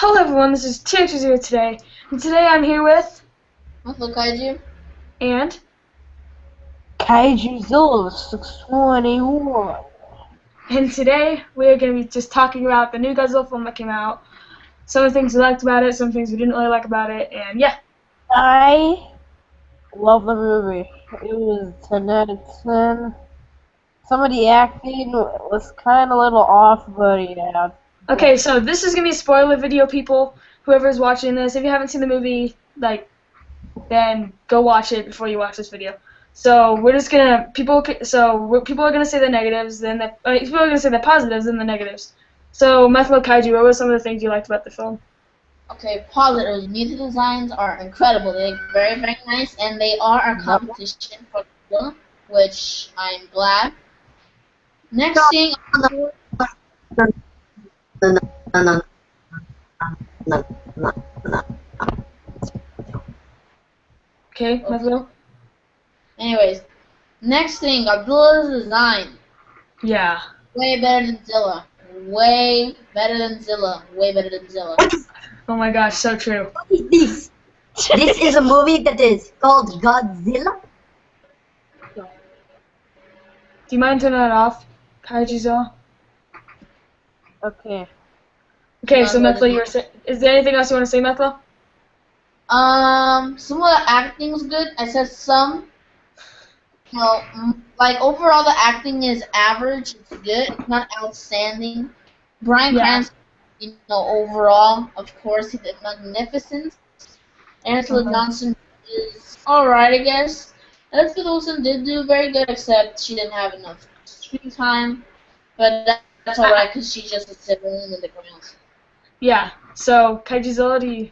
Hello everyone, this is T-X0 today, and today I'm here with, What's Kaiju? and, Kaiju 621. and today we're going to be just talking about the new Godzilla film that came out, some of the things we liked about it, some things we didn't really like about it, and yeah. I love the movie. It was 10 out of 10. Some of the acting was kind of a little off, but yeah. Okay, so this is going to be a spoiler video, people, whoever's watching this. If you haven't seen the movie, then go watch it before you watch this video. So we're just gonna people are gonna say the negatives, then people are gonna say the positives, then the negatives. So Methlo Kaiju, what were some of the things you liked about the film? Okay, positives. Music designs are incredible. They're very, very nice, and they are a competition for Godzilla, which I'm glad. Next thing, Okay, Methlo. anyways, next thing, Godzilla's design. Yeah. Way better than Zilla. Way better than Zilla. Way better than Zilla. Oh my gosh, so true. What is this? This is a movie that is called Godzilla? Do you mind turning that off, Kaijizo? Okay. Okay, so Methlo, is there anything else you want to say, Methlo? Some of the acting was good. I said some. You know, like overall the acting is average. It's good. It's not outstanding. Bryan Cranston, overall, of course, he did magnificent. Angela Johnson is alright, I guess. Elizabeth Olsen did do very good, except she didn't have enough screen time. But that's alright, because she's just a civilian in the grounds. Yeah. So Kaijizilla,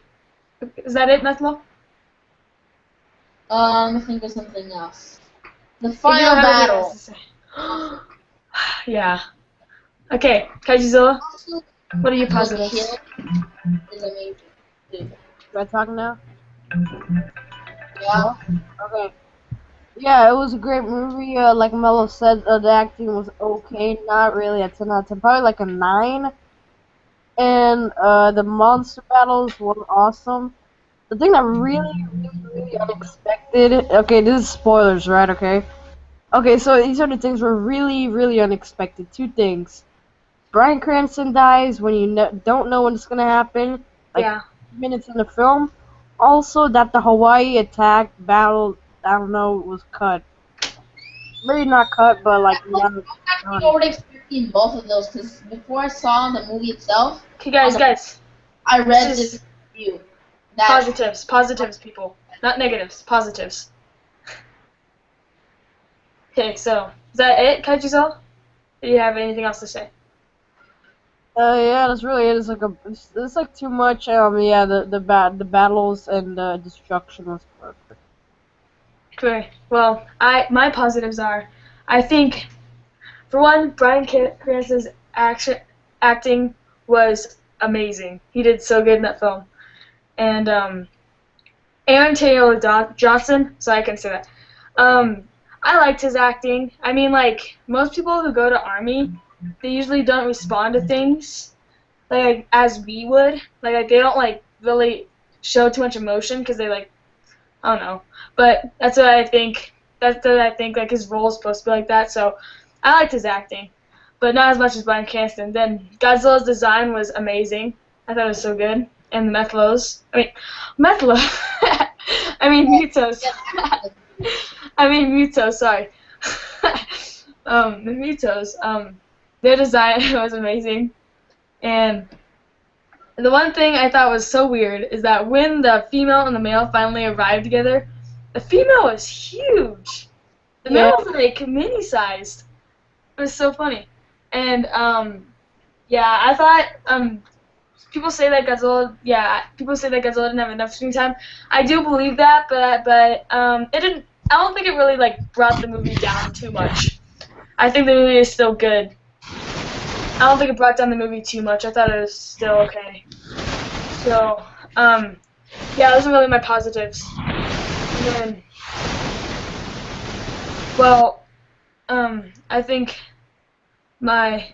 is that it, Methlo? I think of something else. The final battle. Yeah. Okay, Kaijizilla, what are your positives? Is amazing. Am I talking now? Yeah. Okay. Yeah, it was a great movie. Like Mello said, the acting was okay. Not really a 10 out of 10. Probably like a 9. And the monster battles were awesome. The thing that really unexpected. Okay, this is spoilers, right? Okay, so these are the things were really unexpected. Two things. Bryan Cranston dies when you don't know when it's gonna happen. Like minutes in the film. Also, that the Hawaii attack battle, I don't know, was cut. Maybe not cut, but like not. I'm actually already expecting both of those because before I saw the movie itself. Okay, guys. I read this review. Positives, people, not negatives. Positives. Okay, so is that it, Kaijizo? Do you have anything else to say? Yeah, that's really it. It's like too much. Yeah, the battles and the destruction was perfect. Okay. Well, my positives are, I think, for one, Bryan Cranston's acting was amazing. He did so good in that film, and Aaron Taylor Johnson. So I can say that. I liked his acting. I mean, like most people who go to Army, they usually don't respond to things like as we would. Like they don't like really show too much emotion because they I don't know. But that's what I think. That's what I think. Like his role is supposed to be like that. So I liked his acting, but not as much as Bryan Cranston. Then Godzilla's design was amazing. I thought it was so good. And the Methlos. Mutos. Mutos. Sorry. The Mutos. Their design was amazing. And the one thing I thought was so weird is that when the female and the male finally arrived together, the female was huge. The male was like mini-sized. It was so funny. And yeah, I thought people say that Godzilla didn't have enough screen time. I do believe that, but it didn't. I don't think it really brought the movie down too much. I think the movie is still good. I don't think it brought down the movie too much. I thought it was still okay. So, yeah, those are really my positives. And then, well, I think my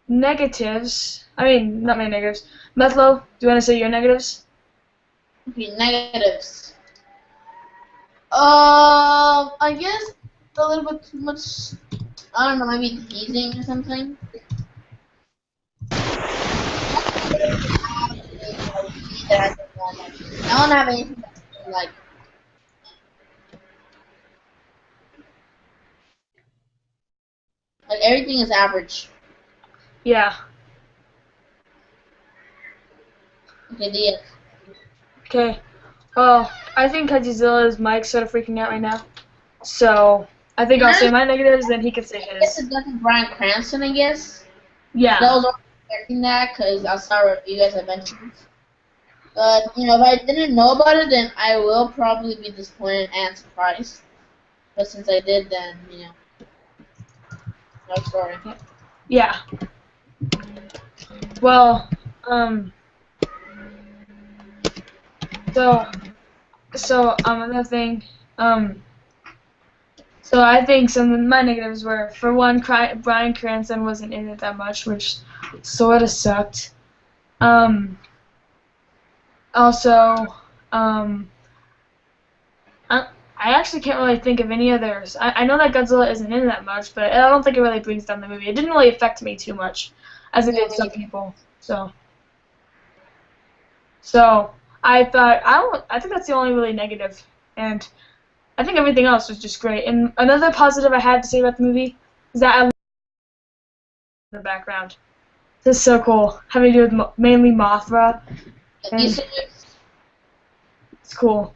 negatives. I mean, not my negatives. Methlo, do you want to say your negatives? Okay, negatives. I guess a little bit too much. I don't know, maybe teasing or something. That I don't have anything like. Like everything is average. Yeah. Okay, the Okay. Well, I think Godzilla's mic's sort of freaking out right now. So I think I'll say my negatives, then he can say I guess his. it's nothing Bryan Cranston, I guess. Yeah. That was already expecting that because I saw what you guys had mentioned. But, you know, if I didn't know about it, then I will probably be disappointed and surprised. But since I did, then, you know, no story. Yeah. Well, so another thing, um, so I think some of my negatives were, for one, Bryan Cranston wasn't in it that much, which sort of sucked. Also, um, I actually can't really think of any others. I know that Godzilla isn't in that much, but I don't think it really brings down the movie. It didn't really affect me too much, as it did some people. So I think that's the only really negative, and I think everything else was just great. And another positive I have to say about the movie is that I love the background. This is so cool, having to do with mainly Mothra, and it's cool.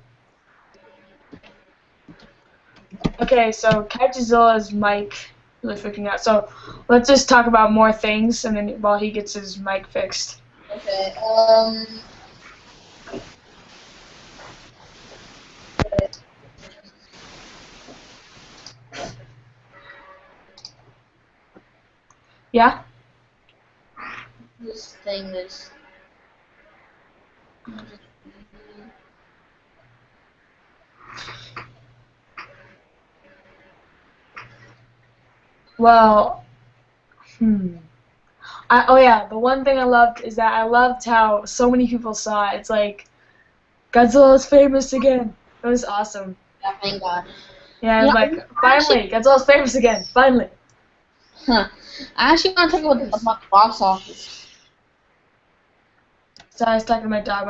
Okay, so Godzilla's mic really freaking out. So let's just talk about more things, and then while he gets his mic fixed. Okay, Yeah? this thing is. Well, oh yeah, the one thing I loved is that I loved how so many people saw it. It's like, Godzilla's famous again. It was awesome. Yeah, thank God. Yeah, it You was know, like, finally, Godzilla's famous again. Finally. I actually want to talk about the box office. So I was talking to my dog.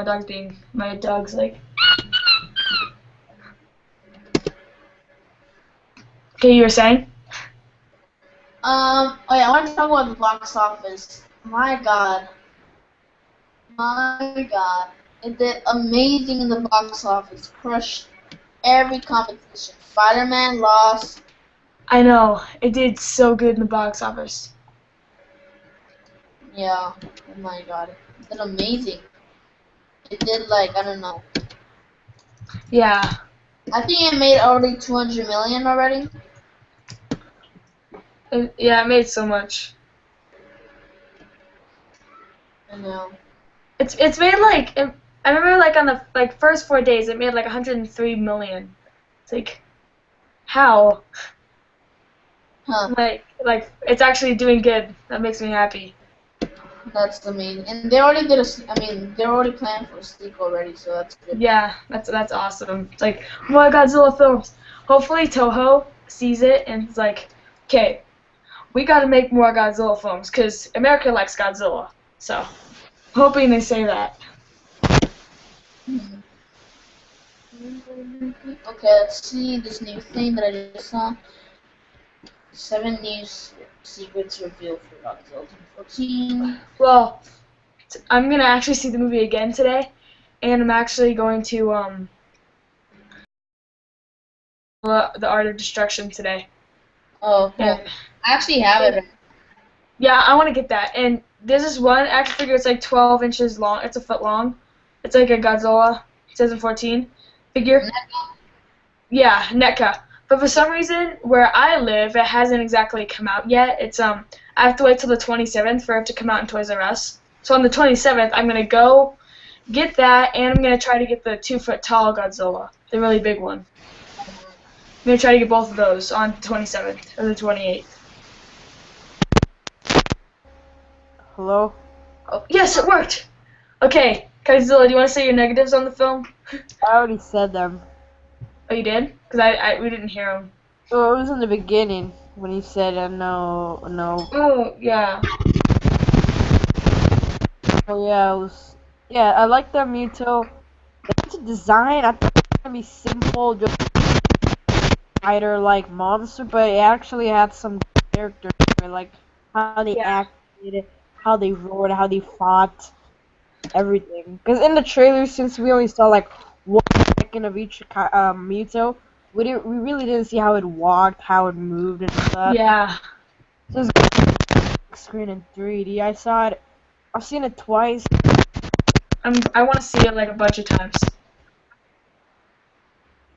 My dog's like. Okay, you were saying? Oh yeah, I want to talk about the box office. My God. My God. It did amazing in the box office. Crushed every competition. Spider-Man lost. I know. It did so good in the box office. Yeah. Oh my God. It did amazing. It did like, I don't know. Yeah. I think it made already 200 million already. It made so much. I know. It's made like I remember like on the first 4 days it made like 103 million. It's like, how? Huh. Like it's actually doing good. That makes me happy. That's amazing. And they already did they're already planning for a sequel already, so that's good. Yeah, that's awesome. It's like, more Godzilla films. Hopefully Toho sees it and is like, okay, we got to make more Godzilla films because America likes Godzilla. So, hoping they say that. Okay, let's see this new thing that I just saw. 7 new secrets revealed for Godzilla 2014. Well, I'm gonna actually see the movie again today, and I'm actually going to the Art of Destruction today. Oh, cool. And, I actually have it. yeah, I want to get that. And there's this one action figure. It's like 12 inches long. It's a foot long. It's like a Godzilla 2014 figure. Yeah, NECA. But for some reason, where I live, it hasn't exactly come out yet. It's I have to wait till the 27th for it to come out in Toys R Us. So on the 27th, I'm gonna go get that, and I'm gonna try to get the 2 foot tall Godzilla, the really big one. I'm gonna try to get both of those on the 27th or the 28th. Hello? Oh, yes, it worked. Okay, Godzilla, do you want to say your negatives on the film? I already said them. Oh, you did? Because we didn't hear them. Oh, it was in the beginning when he said no, no. Oh, yeah. Oh yeah, it was. Yeah, I like the Mewtwo. The design, I thought it was gonna be simple, just spider-like monster, but it actually had some character to it, like how they Yeah. acted, how they roared, how they fought, everything. Because in the trailer, since we only saw like 1 second of each Mewtwo, we really didn't see how it walked, how it moved, and stuff. Yeah. So it's screen in 3D. I've seen it twice. I want to see it like a bunch of times.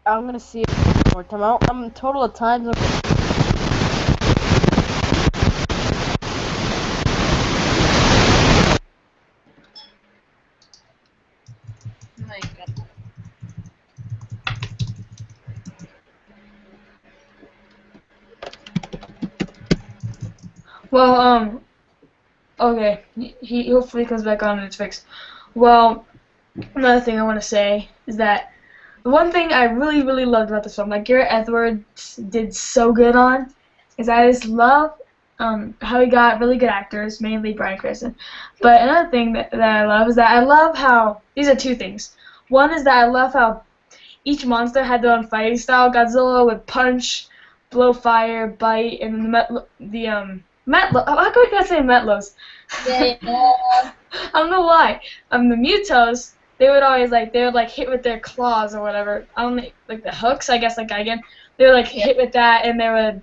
I'm gonna see it one more time. I'm total of times. Oh my God. Well, okay. He hopefully comes back on and it's fixed. Well, another thing I want to say is that the one thing I really, really loved about this film, like Garrett Edwards did so good on, is I just love how he got really good actors, mainly Bryan Cranston. But another thing that I love is that I love how, these are two things. One is that I love how each monster had their own fighting style. Godzilla would punch, blow fire, bite, and Metlo. How come I can't say Metlos? Yeah, yeah. I don't know why. The Mutos, they would hit with their claws or whatever. I don't know, like the hooks, I guess, like Gigan. They would Yeah. hit with that, and they would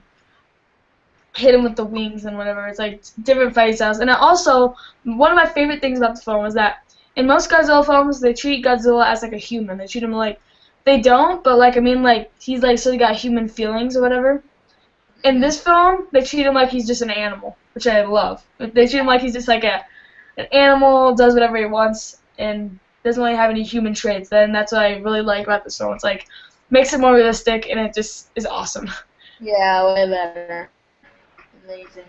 hit him with the wings and whatever. It's like different fighting styles. And also, one of my favorite things about the film was that in most Godzilla films, they treat Godzilla as like a human. They treat him like they don't, but like I mean, like he's like still got human feelings or whatever. In this film, they treat him like he's just an animal, which I love. They treat him like he's just like an animal, does whatever he wants, and doesn't really have any human traits. Then that's what I really like about this film. It's like makes it more realistic, and it just is awesome. Yeah, way better. Amazing.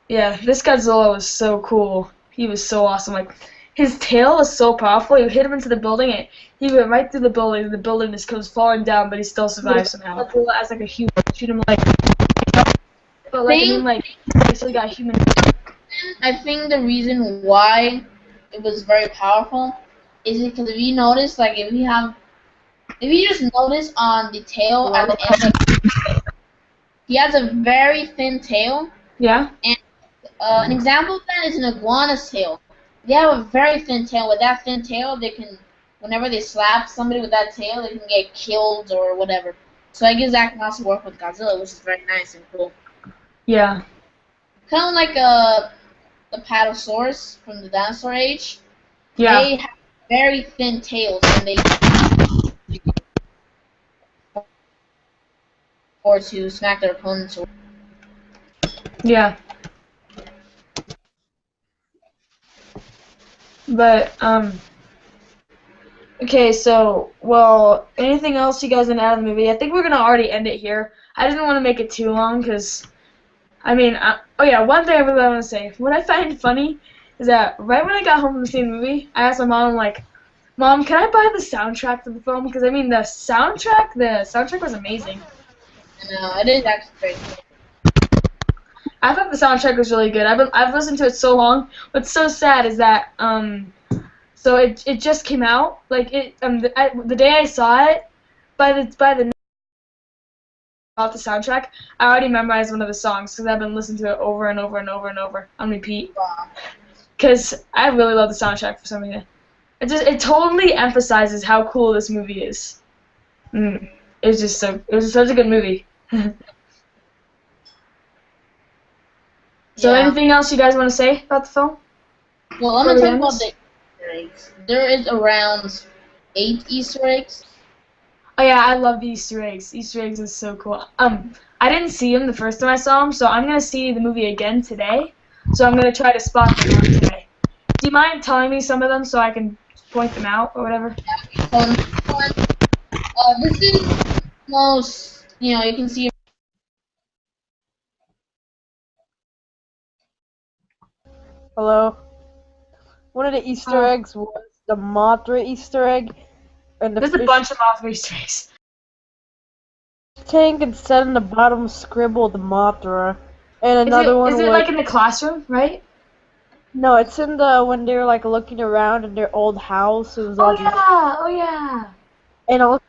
Yeah, this Godzilla was so cool. He was so awesome. Like his tail was so powerful. You hit him into the building, and he went right through the building. And the building just goes falling down, but he still survives somehow. Godzilla as like a human, shoot him like, but like I mean like he still got human. I think the reason why it was very powerful is because if you notice, like if you just notice on the tail at the end, he has a very thin tail. Yeah. And an example of that is an iguana's tail. They have a very thin tail. With that thin tail, they can, whenever they slap somebody with that tail, they can get killed or whatever. So I guess that can also work with Godzilla, which is very nice and cool. Yeah. Kind of like the Patasaurus from the dinosaur age. Yeah. They have very thin tails, and they or to smack their opponents. Yeah. But okay, so well, anything else you guys want to add to the movie? I think we're gonna already end it here. I didn't want to make it too long because, I mean, oh yeah, one thing I really want to say. What I find funny is that right when I got home from seeing the movie, I asked my mom, like, Mom, can I buy the soundtrack for the film? Because I mean, the soundtrack was amazing. No, it is actually very cool. I thought the soundtrack was really good. I've listened to it so long. What's so sad is that so it just came out like the day I saw it by the about the soundtrack I already memorized one of the songs because I've been listening to it over and over and over and over on repeat because I really love the soundtrack for some reason. It totally emphasizes how cool this movie is. It was just such a good movie. So Yeah. anything else you guys want to say about the film? Well, I'm gonna talk about the Easter eggs. There is around 8 Easter eggs. Oh yeah, I love the Easter eggs. Easter eggs is so cool. I didn't see them the first time I saw them, so I'm gonna see the movie again today. So I'm gonna try to spot them today. Do you mind telling me some of them so I can point them out or whatever? This is most, you can see. Hello. One of the Easter eggs was the Mothra Easter egg, and the There's a fish bunch of Mothra Easter eggs. tank, and said in the bottom scribbled Mothra. And Is another it one was like in the classroom, right? no, it's in the when they're like looking around in their old house. It was Oh all these, yeah, oh yeah. and also,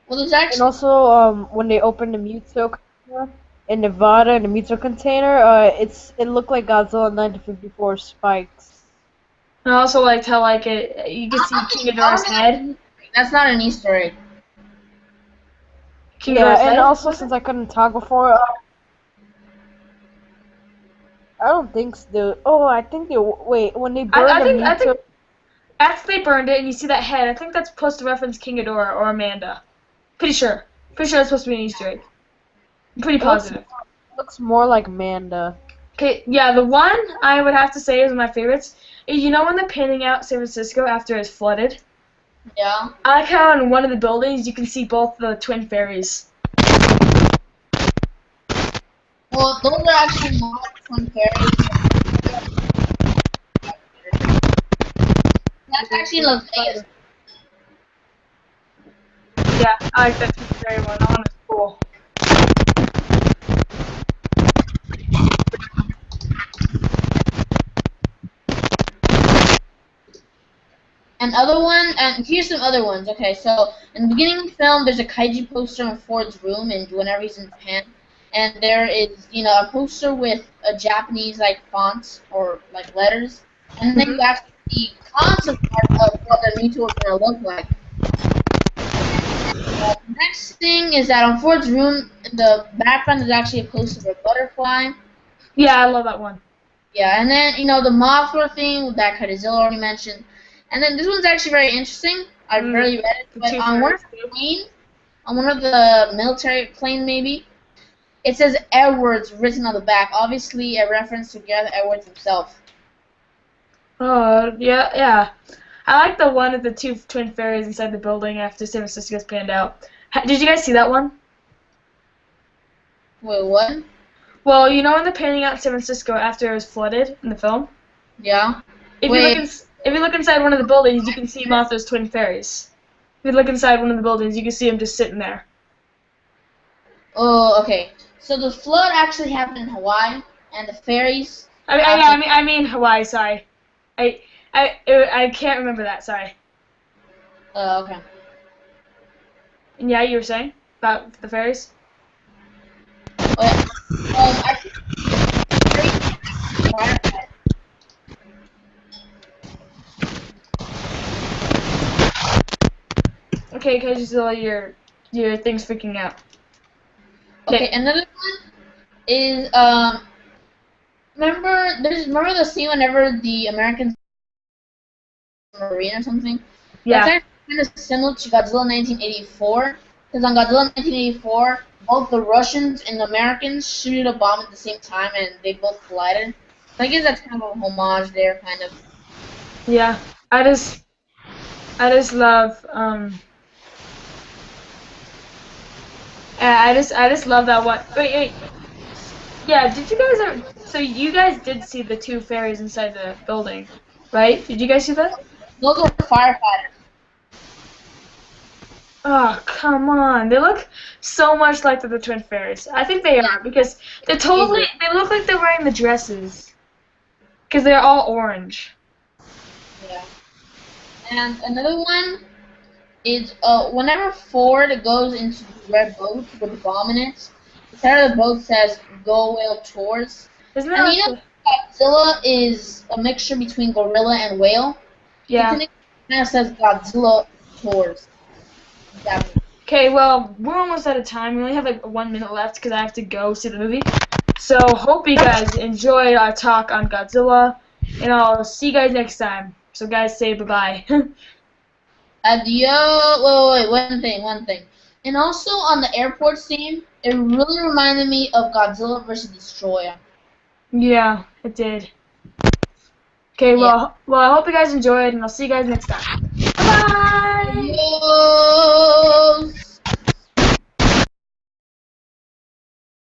Well, there's and actually also when they opened the Mewtwo container in Nevada in the Mewtwo container, it looked like Godzilla 1954 spikes. And I also liked how like you can see King Ghidorah's head. that's not an Easter egg. King Yeah, Ghidorah's and head. also since I couldn't talk before, I don't think so. Oh, I think they wait when they burned the I Mewtwo. think after they burned it and you see that head, I think that's supposed to reference King Ghidorah or Amanda. Pretty sure. Pretty sure it's supposed to be an Easter egg. I'm pretty positive. Looks more like Manda. Okay, yeah, the one I would have to say is one of my favorites. You know when they're painting out San Francisco after it's flooded? Yeah. I like how in one of the buildings you can see both the twin fairies. Well, those are actually not twin fairies. That's actually Las Vegas. Yeah, I like that twin fairy one. That one is cool. And other one, and here's some other ones. Okay, so in the beginning of the film, there's a kaiju poster in Ford's room, and whenever he's in Japan, and there is, a poster with a Japanese like fonts or like letters, and then you actually see concept art of what the Mewtwo is gonna look like. Next thing is that on Ford's room, in the background is actually a poster of a butterfly. Yeah, I love that one. Yeah, and then the Mothra thing that Godzilla already mentioned, and then this one's actually very interesting. I barely read it, but on one of the planes, on one of the military plane maybe, it says Edwards written on the back. Obviously, a reference to Gareth Edwards himself. Oh, yeah, yeah. I like the one of the two twin fairies inside the building after San Francisco's panned out. Did you guys see that one? Wait, what? Well, you know in the painting out San Francisco after it was flooded in the film? Yeah. If Wait. you look inside one of the buildings, you can see Mothra's twin fairies. If you look inside one of the buildings, you can see them just sitting there. Oh, okay. So the flood actually happened in Hawaii, and the fairies. I mean Hawaii. Sorry, I can't remember that. Sorry. Okay. And yeah, you were saying about the fairies? Wait. I think fairies. Okay, Godzilla, your thing's freaking out. Okay, another one is remember the scene whenever the Americans Marine or something? Yeah. That's actually kind of similar to Godzilla 1984, because on Godzilla 1984, both the Russians and the Americans shooted a bomb at the same time, and they both collided. So I guess that's kind of a homage there, kind of. Yeah, I just love I just love that one. Wait. Yeah, did you guys ever, so you guys did see the two fairies inside the building, right? Did you guys see that? Those are firefighters. Oh, come on. They look so much like the twin fairies. I think they are because they look like they're wearing the dresses. Because they're all orange. Yeah. And another one is whenever Ford goes into the red boat with the bomb in it, the side of the boat says "Go Whale Tours." Isn't And that Godzilla is a mixture between gorilla and whale. Yeah. It kind of says Godzilla Tours. Exactly. Okay, well, we're almost out of time. We only have like 1 minute left because I have to go see the movie. So, hope you guys enjoyed our talk on Godzilla, and I'll see you guys next time. So, guys, say bye-bye. Adio. Wait, one thing. And also on the airport scene, it really reminded me of Godzilla vs. Destroyer. Yeah, it did. Okay, well, I hope you guys enjoyed, and I'll see you guys next time. Bye-bye! Adio.